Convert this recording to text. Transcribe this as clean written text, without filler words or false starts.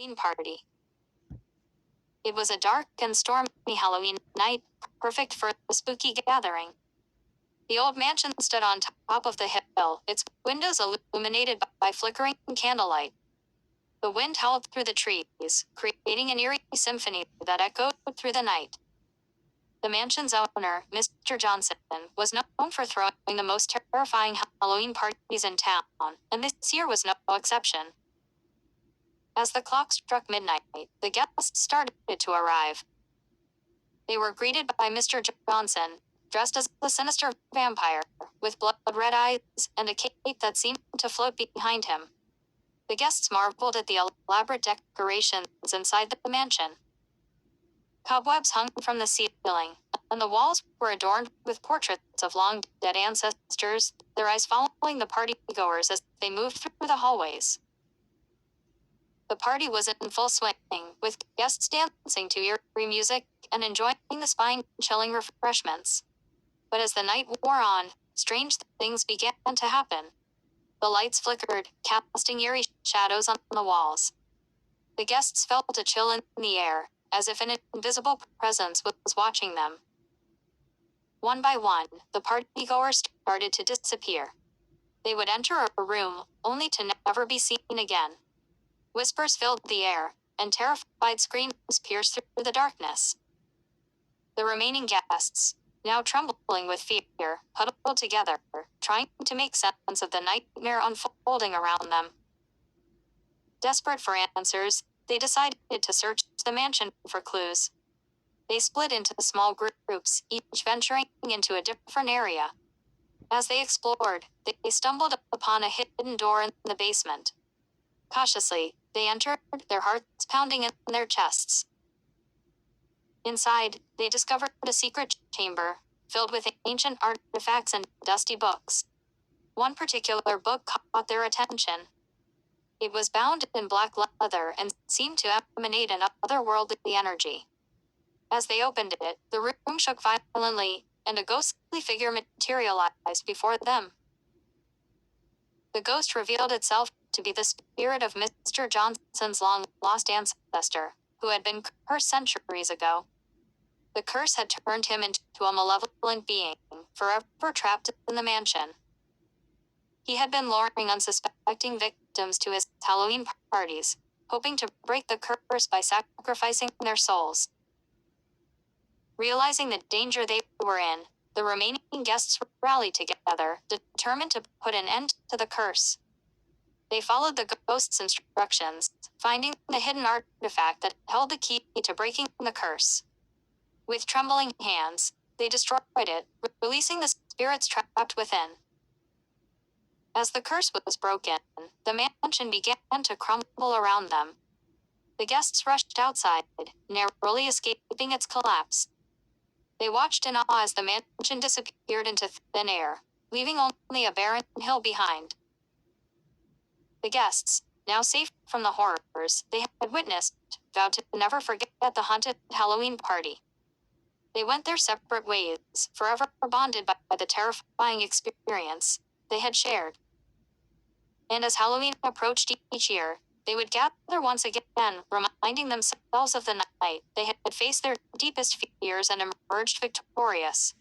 Halloween party. It was a dark and stormy Halloween night, perfect for a spooky gathering. The old mansion stood on top of the hill, its windows illuminated by flickering candlelight. The wind howled through the trees, creating an eerie symphony that echoed through the night. The mansion's owner, Mr. Johnson, was known for throwing the most terrifying Halloween parties in town, and this year was no exception. As the clock struck midnight, the guests started to arrive. They were greeted by Mr. Johnson, dressed as a sinister vampire, with blood-red eyes and a cape that seemed to float behind him. The guests marveled at the elaborate decorations inside the mansion. Cobwebs hung from the ceiling, and the walls were adorned with portraits of long-dead ancestors, their eyes following the partygoers as they moved through the hallways. The party was in full swing, with guests dancing to eerie music and enjoying the spine-chilling refreshments. But as the night wore on, strange things began to happen. The lights flickered, casting eerie shadows on the walls. The guests felt a chill in the air, as if an invisible presence was watching them. One by one, the partygoers started to disappear. They would enter a room, only to never be seen again. Whispers filled the air, and terrified screams pierced through the darkness. The remaining guests, now trembling with fear, huddled together, trying to make sense of the nightmare unfolding around them. Desperate for answers, they decided to search the mansion for clues. They split into small groups, each venturing into a different area. As they explored, they stumbled upon a hidden door in the basement. Cautiously, they entered, their hearts pounding in their chests. Inside, they discovered a secret chamber, filled with ancient artifacts and dusty books. One particular book caught their attention. It was bound in black leather and seemed to emanate an otherworldly energy. As they opened it, the room shook violently, and a ghostly figure materialized before them. The ghost revealed itself to be the spirit of Mr. Johnson's long-lost ancestor, who had been cursed centuries ago. The curse had turned him into a malevolent being, forever trapped in the mansion. He had been luring unsuspecting victims to his Halloween parties, hoping to break the curse by sacrificing their souls. Realizing the danger they were in, the remaining guests rallied together, determined to put an end to the curse. They followed the ghost's instructions, finding the hidden artifact that held the key to breaking the curse. With trembling hands, they destroyed it, releasing the spirits trapped within. As the curse was broken, the mansion began to crumble around them. The guests rushed outside, narrowly escaping its collapse. They watched in awe as the mansion disappeared into thin air, leaving only a barren hill behind. The guests, now safe from the horrors they had witnessed, vowed to never forget the haunted Halloween party. They went their separate ways, forever bonded by the terrifying experience they had shared. And as Halloween approached each year, they would gather once again, reminding themselves of the night they had faced their deepest fears and emerged victorious.